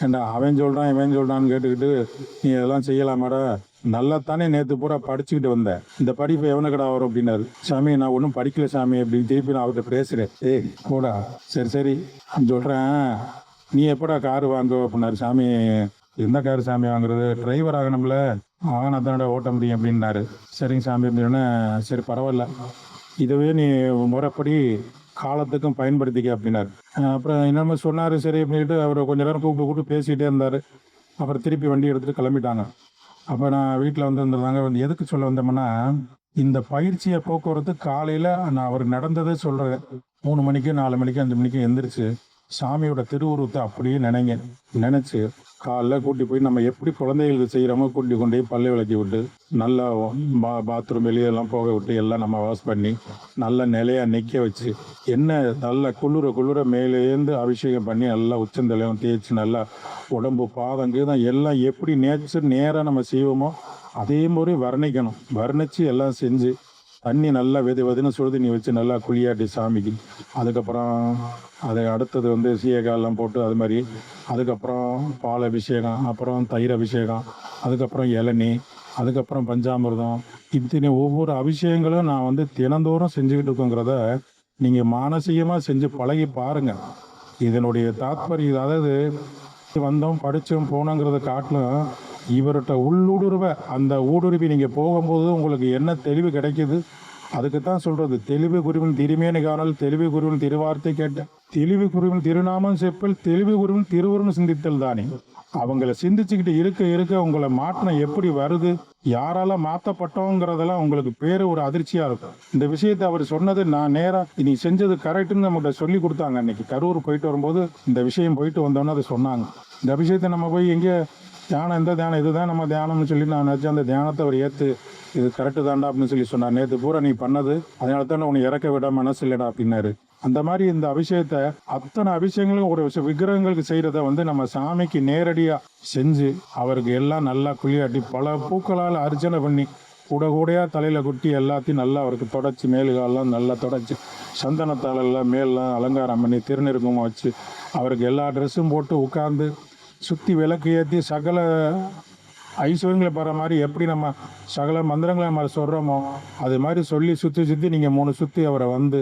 ஏண்டா அவன் சொல்கிறான் இவன் சொல்கிறான்னு கேட்டுக்கிட்டு நீ இதெல்லாம் செய்யலாமாடா, நல்லா தானே நேற்று பூரா படிச்சுக்கிட்டு வந்தேன், இந்த படிப்பு எவனுக்கடா வரும் அப்படின்னாரு. சாமி நான் ஒன்றும் படிக்கல சாமி அப்படின்னு திருப்பி நான் அவர்கிட்ட பேசுகிறேன். ஏய் போடா, சரி சரி சொல்கிறேன், நீ எப்படா காரு வாங்குவ அப்படின்னாரு. சாமி எந்த காரு சாமி வாங்குறது, டிரைவர் ஆகணும்ல, ஆகணும் தானடா ஓட்ட முடியும் அப்படின்னாரு. சரிங்க சாமி அப்படின்னா சரி பரவாயில்ல, இதுவே நீ முறைப்படி காலத்துக்கும் பயன்படுத்திக்க அப்படின்னாரு. அப்புறம் என்னமோ சொன்னார். சரி அப்படின்ட்டு அவர் கொஞ்ச நேரம் கூப்பிட்டு பேசிகிட்டே இருந்தார். அப்புறம் திருப்பி வண்டி எடுத்துகிட்டு கிளம்பிட்டாங்க. அப்போ நான் வீட்டில் வந்துருந்தாங்க. வந்து எதுக்கு சொல்ல வந்தோம்னா, இந்த பயிற்சியை போக்குவரத்து காலையில் நான் அவர் நடந்ததே சொல்கிறேன். 3 மணிக்கு 4 மணிக்கு 5 மணிக்கு எந்திரிச்சு சாமியோட திருவுருவத்தை அப்படியே நினச்சி காலைல கூட்டி போய் நம்ம எப்படி குழந்தைகளுக்கு செய்கிறோமோ கூட்டி கொண்டு போய் பல்லு விளக்கி விட்டு நல்லா பாத்ரூம் வெளியெல்லாம் போக விட்டு எல்லாம் நம்ம வாஷ் பண்ணி நல்லா நிலையாக நிற்க வச்சு என்ன நல்லா குளிர மேலேருந்து அபிஷேகம் பண்ணி நல்லா உச்சந்தலையும் தேய்ச்சி நல்லா உடம்பு பாதங்கு தான் எல்லாம் எப்படி நேராக நம்ம செய்வோமோ அதே மாதிரி வர்ணிக்கணும். வர்ணித்து எல்லாம் செஞ்சு தண்ணி நல்லா வெதுன்னு சுடுதண்ணி வச்சு நல்லா குளியாட்டி சாமிக்கு. அதுக்கப்புறம் அதை அடுத்தது வந்து சீயக்காயெல்லாம் போட்டு அது மாதிரி, அதுக்கப்புறம் பால் அபிஷேகம், அப்புறம் தயிர் அபிஷேகம், அதுக்கப்புறம் இளநீ, அதுக்கப்புறம் பஞ்சாமிர்தம், இத்தனை ஒவ்வொரு அபிஷேகங்களும் நான் வந்து தினந்தோறும் செஞ்சுக்கிட்டு இருக்கோங்கிறத நீங்கள் மானசீகமாக செஞ்சு பழகி பாருங்கள். இதனுடைய தாத்பரியம் அதாவது வந்தோம் படித்தோம் போனோங்கிறத காட்டிலும் இவர்கிட்ட உள்ளுடுருவை அந்த ஊடுருவி நீங்கள் போகும்போது உங்களுக்கு என்ன தெளிவு கிடைக்கிது, அதுக்கு தான் சொல்கிறது. தெளிவு குருவின் திருமேனி காணல் தெளிவு குருவின் திருவார்த்தை கேட்டேன், தெளிவு குருவின் திருநாமம் செப்பல் தெளிவு குருவின் திருவுருன்னு சிந்தித்தல் தானே. அவங்கள சிந்திச்சுக்கிட்டு இருக்க உங்களை மாற்றம் எப்படி வருது, யாரால மாற்றப்பட்டோங்கிறதெல்லாம் உங்களுக்கு பேர் ஒரு அதிர்ச்சியாக இருக்கும். இந்த விஷயத்தை அவர் சொன்னது நான் நேராக நீ செஞ்சது கரெக்டுன்னு நம்மகிட்ட சொல்லி கொடுத்தாங்க. அன்னைக்கு கரூர் போயிட்டு வரும்போது இந்த விஷயம் போயிட்டு வந்தோன்னு அதை சொன்னாங்க. இந்த விஷயத்தை நம்ம போய் எங்கே தியானம் இந்த தியானம் இதுதான் நம்ம தியானம்னு சொல்லி நான் நினச்சேன். அந்த தியானத்தை அவர் ஏற்று இது கரெக்டு தாண்டா அப்படின்னு சொல்லி சொன்னார். நேற்று பூரா நீ பண்ணது அதனால தான் உன்னை இறக்க விட மனசு இல்லைடா அப்படின்னாரு. அந்த மாதிரி இந்த அபிஷேகத்தை அத்தனை அபிஷேகங்களும் ஒரு விக்கிரகங்களுக்கு செய்கிறத வந்து நம்ம சாமிக்கு நேரடியாக செஞ்சு அவருக்கு எல்லாம் நல்லா குளியாட்டி பல பூக்களால் அர்ச்சனை பண்ணி கூடையாக தலையில் குட்டி எல்லாத்தையும் நல்லா அவருக்கு தொடச்சி மேலுகாலெலாம் நல்லா தொடச்சி சந்தனத்தாலெல்லாம் மேலெலாம் அலங்காரம் பண்ணி திருநெருக்கமாக வச்சு அவருக்கு எல்லா ட்ரெஸ்ஸும் போட்டு உட்கார்ந்து சுற்றி விளக்கு ஏற்றி சகல ஐஸ்வர்யங்களை பெற மாதிரி எப்படி நம்ம சகல மந்திரங்களை நம்ம சொல்கிறோமோ அது மாதிரி சொல்லி சுற்றி நீங்கள் 3 சுற்றி அவரை வந்து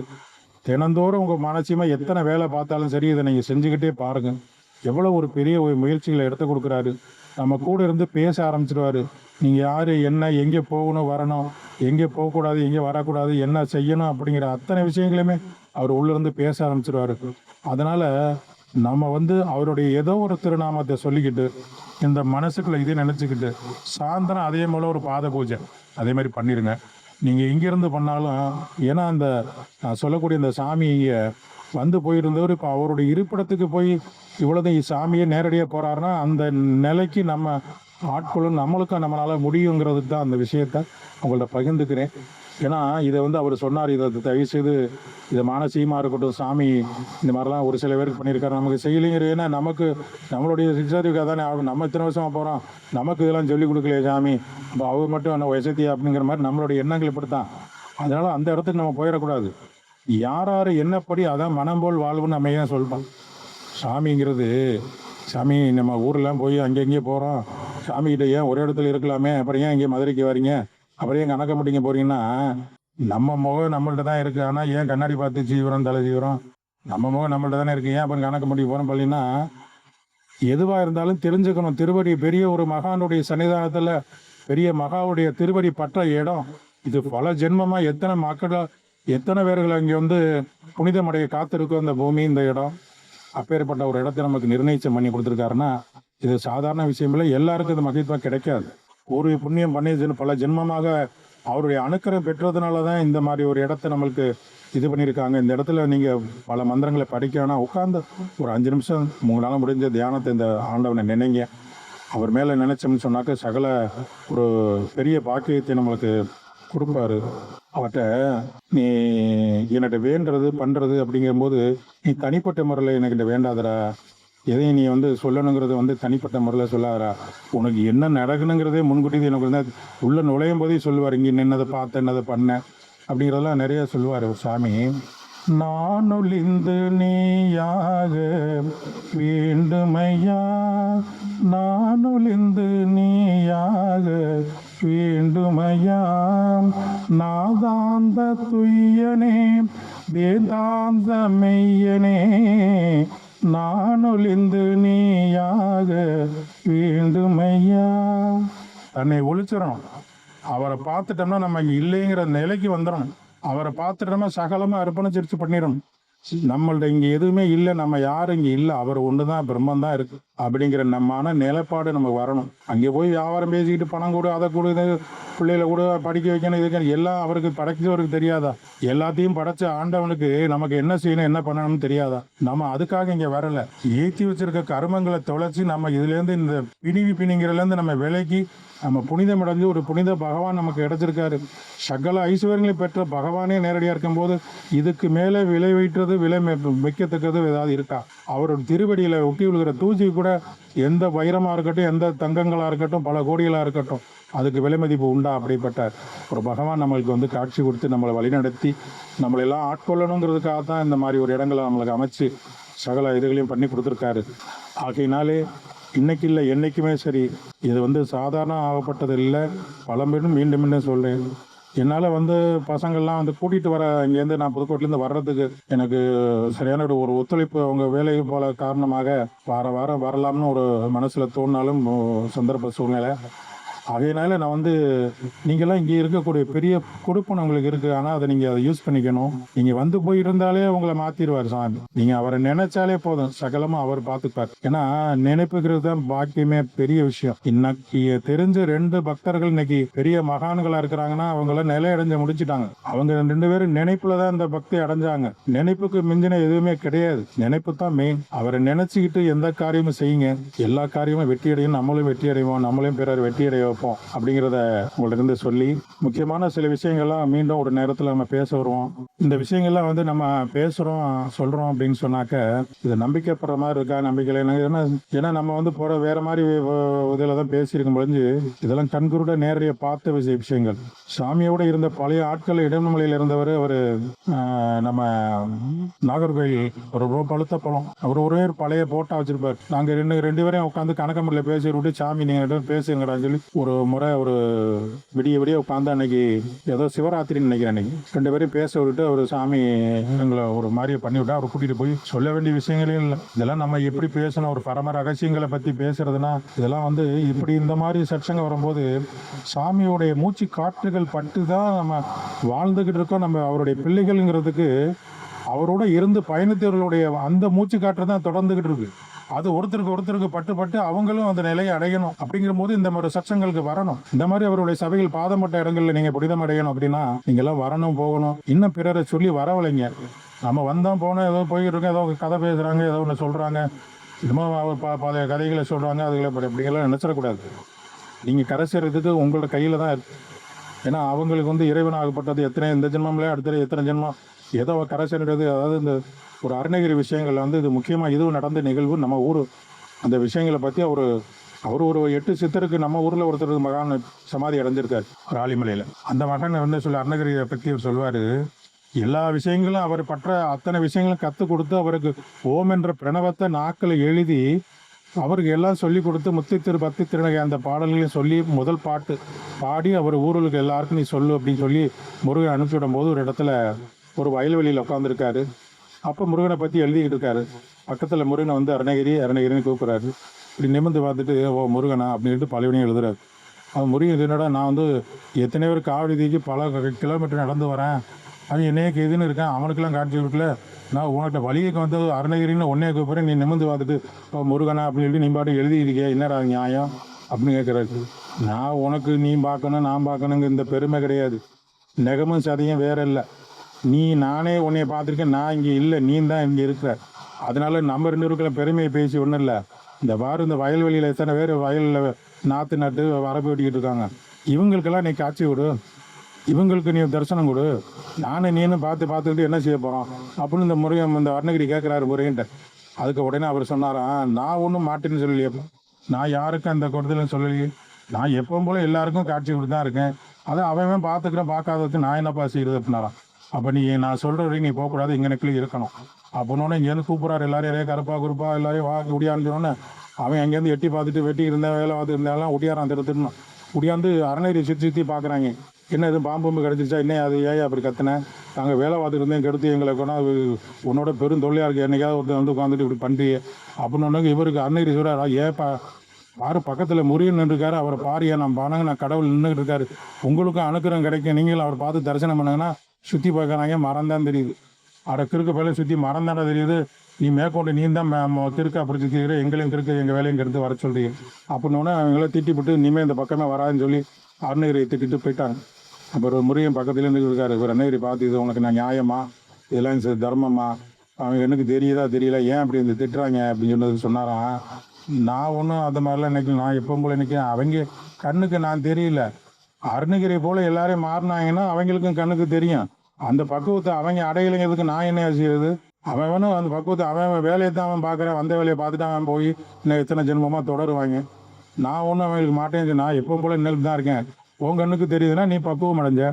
தினந்தோறும் உங்கள் மனசியமாக எத்தனை வேலை பார்த்தாலும் சரி இதை நீங்கள் செஞ்சுக்கிட்டே பாருங்கள். எவ்வளோ ஒரு பெரிய ஒரு முயற்சிகளை எடுத்து கொடுக்குறாரு. நம்ம கூட இருந்து பேச ஆரம்பிச்சிடுவார். நீங்கள் யார், என்ன, எங்கே போகணும் வரணும், எங்கே போகக்கூடாது, எங்கே வரக்கூடாது, என்ன செய்யணும் அப்படிங்கிற அத்தனை விஷயங்களையுமே அவர் உள்ளேருந்து பேச ஆரம்பிச்சிடுவார். அதனால் நம்ம வந்து அவருடைய ஏதோ ஒரு திருநாமத்தை சொல்லிக்கிட்டு இந்த மனசுக்குள்ள இதே நினச்சிக்கிட்டு சாயந்தரம் அதே போல் ஒரு பாத பூஜை அதே மாதிரி பண்ணிடுங்க. நீங்கள் எங்கேருந்து பண்ணாலும், ஏன்னா அந்த நான் சொல்லக்கூடிய இந்த சாமி இங்கே வந்து போயிருந்தவர் இப்போ அவருடைய இருப்பிடத்துக்கு போய் இவ்வளோதான் சாமியே நேரடியாக போகிறாருன்னா அந்த நிலைக்கு நம்ம ஆட்களும் நம்மளுக்கும் நம்மளால் முடியுங்கிறதுக்கு தான் அந்த விஷயத்தை உங்கள்கிட்ட பகிர்ந்துக்கிறேன். ஏன்னா இதை வந்து அவர் சொன்னார், இதை தயவு செய்து இதை மானசீகமாக இருக்கட்டும், சாமி இந்த மாதிரிலாம் ஒரு சில பேருக்கு பண்ணியிருக்காரு, நமக்கு செய்யலைங்கிற. ஏன்னா நமக்கு நம்மளுடைய சிக்ஷாதிக்காக தானே ஆகும். நம்ம இத்தனை வருஷமாக போகிறோம், நமக்கு இதெல்லாம் சொல்லிக் கொடுக்கலையே சாமி, இப்போ அவர் மட்டும் என்ன வசதி அப்படிங்கிற மாதிரி நம்மளுடைய எண்ணங்கள் இப்படி தான். அதனால் அந்த இடத்துக்கு நம்ம போயிடக்கூடாது. யார் என்னப்படி அதான் மனம் போல் வாழ்வுன்னு நம்ம ஏன் சொல்கிறோம். சாமிங்கிறது சாமி நம்ம ஊரெலாம் போய் அங்கங்கே போகிறோம், சாமிகிட்ட ஏன் ஒரே இடத்துல இருக்கலாமே, அப்புறம் ஏன் இங்கே மதுரைக்கு வரீங்க, அப்புறம் ஏன் கணக்கம்பட்டிங்க போகிறீங்கன்னா, நம்ம முகம் நம்மள்ட்ட தான் இருக்குது. ஆனால் ஏன் கண்ணாடி பார்த்து சீவிரம் தலை சீவிரம், நம்ம முகம் நம்மள்ட்ட தானே இருக்குது, ஏன் அப்புறம் கணக்கம்பட்டி போகிறோம் பள்ளின்னா, எதுவாக இருந்தாலும் தெரிஞ்சுக்கணும். திருவடி பெரிய ஒரு மகானுடைய சன்னிதானத்தில் பெரிய மகாவுடைய திருவடி பற்ற இடம் இது. பல ஜென்மமாக எத்தனை மக்கள் எத்தனை பேர்கள் அங்கே வந்து புனிதமடைய காத்திருக்கும் அந்த பூமி, இந்த இடம். அப்பேற்பட்ட ஒரு இடத்தை நமக்கு நிர்ணயிச்சம் பண்ணி கொடுத்துருக்காருன்னா இது சாதாரண விஷயம் இல்லை. எல்லாருக்கும் இந்த மகிழ்வாக கிடைக்காது. ஒரு புண்ணியம் பண்ணி பல ஜென்மமாக அவருடைய அனுக்கிரம் பெற்றதுனால தான் இந்த மாதிரி ஒரு இடத்த நம்மளுக்கு இது பண்ணியிருக்காங்க. இந்த இடத்துல நீங்கள் பல மந்திரங்களை படிக்கணும்னா உட்காந்து ஒரு 5 நிமிஷம் உங்களால் முடிஞ்ச தியானத்தை இந்த ஆண்டவனை நினைங்க. அவர் மேலே நினைச்சோம்னு சொன்னாக்க சகல ஒரு பெரிய பாக்கியத்தை நம்மளுக்கு கொடுப்பாரு. அவர்கிட்ட நீ என்கிட்ட வேண்டுறது பண்ணுறது அப்படிங்கும்போது நீ தனிப்பட்ட முறையில் எனக்கிட்ட வேண்டாதரா, எதையும் நீ வந்து சொல்லணுங்கிறது வந்து தனிப்பட்ட முறையில் சொல்லாதரா, உனக்கு என்ன நடக்கணுங்கிறதே முன்கூட்டி எனக்கு வந்து உள்ள நுழையும் போதே சொல்லுவார். இங்கே என்னதை பார்த்தேன், என்னதை பண்ணேன் அப்படிங்கிறதெல்லாம் நிறைய சொல்லுவார் சாமி. நான் ஒளிந்து நீயாக வேண்டுமையா, நான் ஒளிந்து நீயாக வேண்டுமையா, நாதாந்த துய்யனே வேதாந்த மெய்யனே, நான் ஒளிந்து நீயாக வேண்டுமையா. தன்னை ஒழிச்சிடணும். அவரை பார்த்துட்டோம்னா நம்ம இங்கே இல்லைங்கிற நிலைக்கு வந்துடணும். அவரை பார்த்துட்டோம்னா சகலமாக அர்ப்பணிச்சிருச்சு பண்ணிடணும். நம்மள்ட்ட இங்கே எதுவுமே இல்லை, நம்ம யாரும் இங்கே இல்லை, அவர் ஒன்று தான், பிரம்மன் தான் இருக்குது அப்படிங்கிற நம்மான நிலைப்பாடு நமக்கு வரணும். அங்கே போய் வியாபாரம் பேசிக்கிட்டு பணம் கொடு, அதை கொடு, பிள்ளைகளை கூட படிக்க வைக்கணும், இதுக்கு எல்லாம் அவருக்கு படைச்சவருக்கு தெரியாதா? எல்லாத்தையும் படைச்ச ஆண்டவனுக்கு நமக்கு என்ன செய்யணும், என்ன பண்ணணும்னு தெரியாதா? நம்ம அதுக்காக இங்கே வரலை. ஏற்றி வச்சிருக்க கருமங்களை தொலைச்சி நம்ம இதுலேருந்து இந்த பிணிங்கிறதுலேருந்து நம்ம விலைக்கு நம்ம புனிதம் அடைஞ்சு ஒரு புனித பகவான் நமக்கு கிடைச்சிருக்காரு. சகல ஐஸ்வர்யங்களை பெற்ற பகவானே நேரடியாக இருக்கும்போது இதுக்கு மேலே விலை வைக்கிறது, விலை வைக்கத்தக்கது ஏதாவது இருக்கா? அவரோட திருவடியில் ஒட்டி விழுகிற தூசி கூட எந்த வைரமாக இருக்கட்டும், எந்த தங்கங்களாக இருக்கட்டும், பல கோடிகளாக இருக்கட்டும், அதுக்கு விலை மதிப்பு உண்டா? அப்படிப்பட்ட ஒரு பகவான் நம்மளுக்கு வந்து காட்சி கொடுத்து நம்மளை வழிநடத்தி நம்மளெல்லாம் ஆட்கொள்ளணுங்கிறதுக்காக தான் இந்த மாதிரி ஒரு இடங்களை நம்மளுக்கு அமைச்சு சகல இதுகளையும் பண்ணி கொடுத்துருக்காரு. ஆகையினாலே இன்னைக்கு இல்லை, என்றைக்குமே சரி, இது வந்து சாதாரண ஆகப்பட்டது இல்லை. பழம்பெரும் மீண்டும் மீண்டும் சொல்கிறேன். என்னால் வந்து பசங்கள்லாம் வந்து கூட்டிகிட்டு வர இங்கேருந்து நான் புதுக்கோட்டையிலேருந்து வர்றதுக்கு எனக்கு சரியான ஒரு ஒத்துழைப்பு அவங்க வேலை போல காரணமாக வாரம் வரலாம்னு ஒரு மனசில் தோணினாலும் சந்தர்ப்ப சூழ்நிலை. அதனால நான் வந்து நீங்கள்லாம் இங்கே இருக்கக்கூடிய பெரிய கொடுப்பனை உங்களுக்கு இருக்குது. ஆனால் அதை நீங்கள் அதை யூஸ் பண்ணிக்கணும். நீங்கள் வந்து போய் இருந்தாலே உங்களை மாற்றிடுவார் சாமி. நீங்கள் அவரை நினைச்சாலே போதும், சகலமாக அவர் பார்த்துப்பார். ஏன்னா நினைப்புங்கிறது தான் பாக்கியமே, பெரிய விஷயம். இன்னைக்கு தெரிஞ்ச 2 பக்தர்கள் இன்னைக்கு பெரிய மகான்களாக இருக்கிறாங்கன்னா அவங்களாம் நிலை அடைஞ்ச முடிச்சுட்டாங்க. அவங்க 2 பேரும் நினைப்புல தான் இந்த பக்தி அடைஞ்சாங்க. நினைப்புக்கு மிஞ்சின எதுவுமே கிடையாது. நினைப்பு தான் மெயின். அவரை நினைச்சுக்கிட்டு எந்த காரியமும் செய்யுங்க, எல்லா காரியமும் வெற்றி அடையும். நம்மளும் வெற்றி அடைவோம், நம்மளையும் பிறர் வெற்றி அடைய அப்படிங்கிறத உங்கள்ட்ட இருந்து சொல்லி, முக்கியமான சில விஷயங்கள்லாம் மீண்டும் ஒரு நேரத்தில் நம்ம பேச வருவோம். இந்த விஷயங்கள்லாம் வந்து நம்ம பேசுகிறோம் சொல்கிறோம் அப்படின்னு சொன்னாக்க இது நம்பிக்கைப்படுற மாதிரி இருக்கா, நம்பிக்கை? ஏன்னா நம்ம வந்து போகிற வேற மாதிரி இதில் தான் பேசியிருக்கும் பொழுது இதெல்லாம் கண்குருட நேரடியாக பார்த்த விஷயங்கள். சாமியோட இருந்த பழைய ஆட்கள் இடமலையில் இருந்தவர் அவர் நம்ம நாகர்கோயில் ஒரு பழுத்த பழம், அவர் ஒரே பழைய போட்டா வச்சிருப்பார். நாங்கள் ரெண்டு பேரையும் உட்காந்து கணக்கம்பட்டில் பேசி விட்டு, சாமி நீங்கள் பேசுங்கடான்னு சொல்லி ஒரு முறை ஒரு விடிய உட்காந்து அன்னைக்கு ஏதோ சிவராத்திரின்னு நினைக்கிறேன். அன்னைக்கு 2 பேரையும் பேச விட்டுட்டு அவர் சாமி எங்களை ஒரு மாதிரி பண்ணி விட்டா. அவர் கூட்டிகிட்டு போய் சொல்ல வேண்டிய விஷயங்களே இல்லை. இதெல்லாம் நம்ம எப்படி பேசணும், ஒரு பரம ரகசியங்களை பற்றி பேசுறதுன்னா இதெல்லாம் வந்து இப்படி இந்த மாதிரி சட்சங்க வரும்போது சாமியோடைய மூச்சு காற்றுகள் பட்டு தான் நம்ம வாழ்ந்துக்கிட்டு இருக்கோம். நம்ம அவருடைய பிள்ளைகள்ங்கிறதுக்கு அவரோட இருந்து பயணித்தவர்களுடைய அந்த மூச்சு காற்று தான் தொடர்ந்துகிட்டு இருக்கு. அது ஒருத்தருக்கு பட்டு அவங்களும் அந்த நிலையை அடையணும். அப்படிங்கிற போது இந்த மாதிரி சச்சங்களுக்கு வரணும். இந்த மாதிரி அவருடைய சபைகள் பாதப்பட்ட இடங்கள்ல நீங்க புனிதம் அடையணும் அப்படின்னா நீங்க எல்லாம் வரணும், போகணும். இன்னும் பிறரை சொல்லி வரவழைங்க. நம்ம வந்தோம் போனோம், ஏதோ போயிட்டு இருக்கோம், ஏதோ கதை பேசுறாங்க, ஏதோ ஒன்று சொல்றாங்க, இன்னமும் அவர் பழைய கதைகளை சொல்றாங்க, அதுகளை அப்படிங்கெல்லாம் நினைச்சிடக்கூடாது. நீங்க கரை சேர்றதுக்கு உங்களோட கையில தான் இருக்கு. ஏன்னா அவங்களுக்கு வந்து இறைவனாகப்பட்டது எத்தனை இந்த ஜென்மம்ல அடுத்த எத்தனை ஜென்மம் ஏதோ கரை சேர்றது. அதாவது இந்த ஒரு அருணகிரி விஷயங்கள் வந்து இது முக்கியமாக இதுவும் நடந்த நிகழ்வு. நம்ம ஊர் அந்த விஷயங்களை பற்றி அவர் ஒரு 8 சித்தருக்கு நம்ம ஊரில் ஒருத்தர் மகான் சமாதி அடைஞ்சிருக்கார் ஒரு ஆலிமலையில். அந்த மகான் வந்து அருணகிரியை பற்றி அவர் சொல்வார், எல்லா விஷயங்களும் அவர் பற்ற அத்தனை விஷயங்களும் கற்றுக் கொடுத்து அவருக்கு ஓம் என்ற பிரணவத்தை நாக்கில் எழுதி அவருக்கு எல்லாம் சொல்லி கொடுத்து பத்தி திருநகை அந்த பாடல்களையும் சொல்லி முதல் பாட்டு பாடி அவர் ஊர்களுக்கு எல்லாருக்கும் நீ சொல்லு அப்படின்னு சொல்லி முருகன் அனுப்பிவிடும் போது ஒரு இடத்துல ஒரு வயல்வெளியில் உட்காந்துருக்காரு. அப்போ முருகனை பற்றி எழுதிக்கிட்டு இருக்காரு. பக்கத்தில் முருகனை வந்து அருணகிரின்னு கூப்பிட்றாரு. இப்படி நிமிர்ந்து பார்த்துட்டு ஓ முருகனா அப்படின்ட்டு பழையவனையும் எழுதுறாரு. அது முருகன் என்னடா, நான் வந்து எத்தனை பேர் காவடி தூக்கி பல கிலோமீட்டர் நடந்து வரேன், அவன் என்னைய இதுன்னு இருக்கேன், அவனுக்கெல்லாம் காட்சி கொடுக்கல, நான் உனக்கிட்ட வழியக்கு வந்து அருணகிரின்னு ஒன்னே கூப்பிட்றேன், நீ நிமிர்ந்து பார்த்துட்டு ஓ முருகனா அப்படின்னு சொல்லி நீ பாட்டு எழுதியிருக்கே, என்னடா நியாயம் அப்படின்னு கேட்குறாரு. நான் உனக்கு நீ பார்க்கணும் நான் பார்க்கணுங்க இந்த பெருமை கிடையாது. நெகமும் சதையும் வேற இல்லை. நானே உன்னைய பார்த்துருக்கேன், நான் இங்கே இல்லை, நீ தான் இங்கே இருக்கிற. அதனால நம்ம 2 இருக்கிற பெருமையை பேசி ஒன்றும் இல்லை. இந்த இந்த வயல்வெளியில் எத்தனை பேர் வயலில் நாற்று நட்டு வரப்பு வெட்டிக்கிட்டு இருக்காங்க, இவங்களுக்கெல்லாம் நீ காட்சி விடு, இவங்களுக்கு நீ தரிசனம் கொடு, நானும் நீனும் பார்த்துக்கிட்டு என்ன செய்ய போகிறோம் அப்படின்னு இந்த முருகன் இந்த அருணகிரி கேட்குறாரு முருகன்ட்ட. அதுக்கு உடனே அவர் சொன்னாராம், நான் ஒன்றும் மாட்டேன்னு சொல்லலையே, நான் யாருக்கும் அந்த கொடுத்தலன்னு சொல்லலையே, நான் எப்பவும் போல எல்லாருக்கும் காட்சி கொடுத்து தான் இருக்கேன், அதை அவன் பார்த்துக்கிறேன், பார்க்காததுக்கு நான் என்னப்பா செய்கிறது அப்படின்னாராம். அப்போ நீ நான் சொல்கிற வரைக்கும் நீ போகக்கூடாது, இங்கே நெக்கில் இருக்கணும் அப்படின்னோடனே இங்கேருந்து கூப்பிட்றாரு எல்லாரும், இலையே கருப்பா குருப்பா எல்லாரையும் வா ஒடியாந்துனோடனே அவன் அங்கேருந்து எட்டி பார்த்துட்டு வெட்டி இருந்த வேலை பார்த்து இருந்தாலும் ஒடியாரான் திருத்துன்னு ஒடியாந்து அரணை சுற்றி பார்க்குறாங்க. என்ன எதுவும் பாம்பு கிடச்சிருச்சா, என்ன அது ஏன் அப்படி கத்துனேன், நாங்கள் வேலை பார்த்துட்டு இருந்தேன் கெடுத்து எங்களை கொண்டாது உன்னோட பெரும் தொல்லையாக இருக்குது, என்னைக்காவது ஒருத்தர் வந்து உட்காந்துட்டு இப்படி பண்ணுறியே அப்படின்னு இவருக்கு அருணகிரி சொல்கிறாரா, ஏப்பா பாரு பக்கத்தில் முருகன் நின்றுருக்காரு, அவரை பாரியா நான் பானங்க நான் கடவுள் நின்றுட்டு இருக்காரு, உங்களுக்கும் அனுக்கிறம் கிடைக்கும், நீங்களும் அவரை பார்த்து தரிசனம் பண்ணுங்கன்னா சுற்றி பார்க்குறாங்க, மரம் தான் தெரியுது. அரை கிறுக்க பயில சுற்றி மரம் தானே தெரியுது, நீ மேற்கொண்டு நீ தான் கிறுக்க அப்படி சுற்றிக்கிற, எங்களையும் கிறுக்க எங்கள் வேலையும் கெடுத்து வர சொல்கிறீங்க அப்படின்னோடனே அவங்கள திட்டிவிட்டு இனிமேல் இந்த பக்கமே வராதுன்னு சொல்லி அருணகிரியை திட்டிட்டு போயிட்டாங்க. அப்புறம் முருகன் பக்கத்துலேருந்து இருக்காரு, இவர் அருணகிரி பார்த்து இது உனக்கு நான் நியாயமா, இதெல்லாம் தர்மமா, அவங்க எனக்கு தெரியுதா தெரியல, ஏன் அப்படி இந்த திட்டுறாங்க அப்படின்னு சொன்னது சொன்னாராம். நான் ஒன்றும் அந்த மாதிரிலாம் நினைக்கல, நான் எப்போ போல நினைக்கிறேன், அவங்க கண்ணுக்கு நான் தெரியல, அருணகிரி போல் எல்லாரையும் மாறினாங்கன்னா அவங்களுக்கும் கண்ணுக்கு தெரியும், அந்த பக்குவத்தை அவங்க அடையலைங்கிறதுக்கு நான் என்ன செய்யுது, அவன் வேணும் அந்த பக்குவத்தை அவன் வேலையை தான் அவன் பார்க்குறான், வந்த வேலையை பார்த்துட்டு அவன் போய் இன்னும் எத்தனை ஜென்மமாக தொடருவாங்க. நான் ஒன்றும் அவங்களுக்கு மாட்டேன், நான் எப்போ போல நினைப்பு தான் இருக்கேன், உன் கண்ணுக்கு தெரியுதுன்னா நீ பக்குவம் அடைஞ்ச,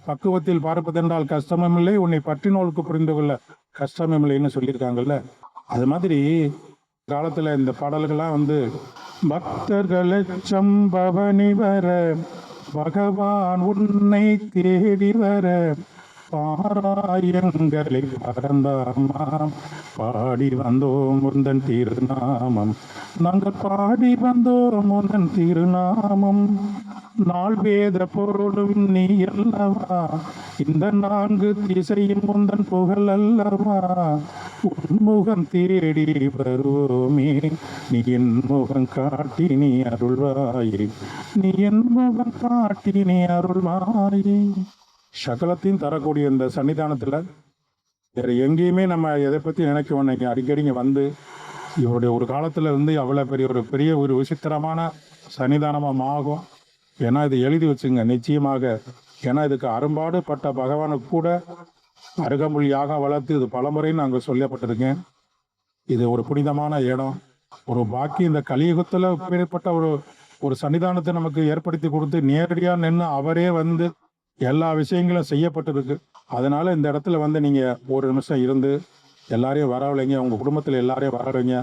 பக்குவத்தில் பார்ப்பதென்றால் கஷ்டமும் இல்லை, உன்னை பற்றினோளுக்கு புரிந்து கொள்ள கஷ்டமும் இல்லைன்னு சொல்லியிருக்காங்கல்ல. அது மாதிரி காலத்தில் இந்த பாடல்கள்லாம் வந்து பக்தர்களை சம்பவனி வர பகவான் உன்னை தேடி வர பாராயங்களை பரந்தாமாம் பாடி வந்தோம் முந்தன் திருநாமம், நாங்கள் பாடி வந்தோம் முந்தன் திருநாமம், நாள் வேத பொருளும் நீ அல்லவா, இந்த 4 திசையும் முந்தன் புகழ் அல்லவா, உன்முகம் தேடி வருவோமே, நீ என் முகம் காட்டி நீ அருள்வாயே, நீ என் முகம் காட்டி நீ அருள்வாயே. சகலத்தையும் தரக்கூடிய இந்த சன்னிதானத்தில் வேறு எங்கேயுமே நம்ம எதை பற்றி நினைக்க வேண்டாம், அடிக்கடி இங்கே வந்து இவருடைய ஒரு காலத்தில் இருந்து அவ்வளோ பெரிய ஒரு விசித்திரமான சன்னிதானமாக ஆகும். ஏன்னா இது எழுதி வச்சுங்க நிச்சயமாக, ஏன்னா இதுக்கு அரும்பாடுபட்ட பகவானுக்கு கூட அருகமொழியாக வளர்த்து இது பலமுறை நாங்கள் சொல்லப்பட்டிருக்கேன். இது ஒரு புனிதமான இடம், ஒரு பாக்கி இந்த கலியுகத்தில் ஏற்பட்ட ஒரு சன்னிதானத்தை நமக்கு ஏற்படுத்தி கொடுத்து நேரடியாக நின்று அவரே வந்து எல்லா விஷயங்களும் செய்யப்பட்டிருக்கு. அதனால இந்த இடத்துல வந்து நீங்கள் ஒரு நிமிஷம் இருந்து எல்லாரையும் வரவழைங்க, உங்கள் குடும்பத்தில் எல்லாரையும் வரவழைங்க.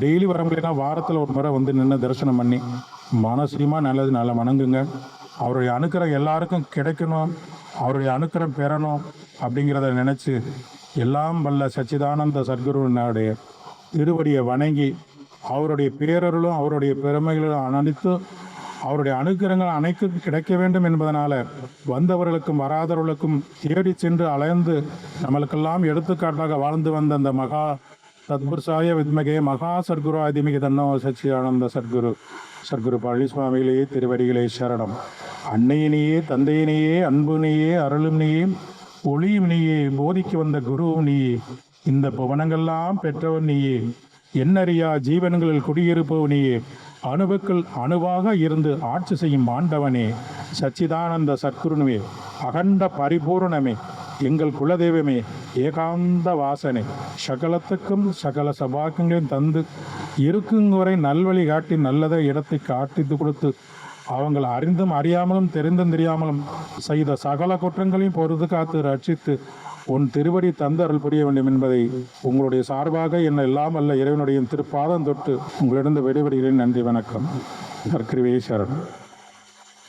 டெய்லி வரவங்களா வாரத்தில் ஒரு முறை வந்து நின்று தரிசனம் பண்ணி மனசீமா நல்லது நல்லா வணங்குங்க. அவருடைய அனுக்கிரம் எல்லாருக்கும் கிடைக்கணும், அவருடைய அனுக்கிரம் பெறணும் அப்படிங்கிறத நினச்சி எல்லாம் வல்ல சச்சிதானந்த சத்குருவினுடைய திருவடியை வணங்கி அவருடைய பேரருளும் அவருடைய பெருமைகளும் அனைத்து அவருடைய அனுக்கிரகங்கள் அனைத்தும் கிடைக்க வேண்டும் என்பதனால வந்தவர்களுக்கும் வராதவர்களுக்கும் தேடி சென்று அலைந்து நம்மளுக்கெல்லாம் எடுத்துக்காட்டாக வாழ்ந்து வந்த அந்த மகா சத்புருஷாய வித்மகே மகா சர்க்குரு அதிமிக தன்னோ சச்சியானந்த சர்க்குரு பழனிசுவாமிகளே திருவடிகளே சரணம். அன்னையினையே தந்தையினையே அன்புனையே அருளும் நீயே ஒளியும் நீயே போதிக்க வந்த குருவும் நீயே இந்த புவனங்கள்லாம் பெற்றவன் நீயே எண்ணறியா ஜீவன்களில் குடியிருப்பவன் நீயே அணுவுக்குள் அணுவாக இருந்து ஆட்சி செய்யும் ஆண்டவனே சச்சிதானந்த சத்குருனுவே அகண்ட பரிபூர்ணமே எங்கள் குலதெய்வமே ஏகாந்த வாசனை சகலத்துக்கும் சகல சபாக்கங்களையும் தந்து இருக்கும் வரை நல்வழி காட்டி நல்லதை இடத்தை காட்டித்து கொடுத்து அவங்கள் அறிந்தும் அறியாமலும் தெரிந்தும் தெரியாமலும் செய்த சகல குற்றங்களையும் பொறுத்து காத்து ரட்சித்து உன் திருவடி தந்து அருள் புரிய வேண்டும் என்பதை உங்களுடைய சார்பாக என்ன எல்லாம் அல்ல இறைவனுடைய திருப்பாதம் தொட்டு உங்களிடம் விடைபெறுகிறேன். நன்றி, வணக்கம். சர்க்கரிவே சரணம்.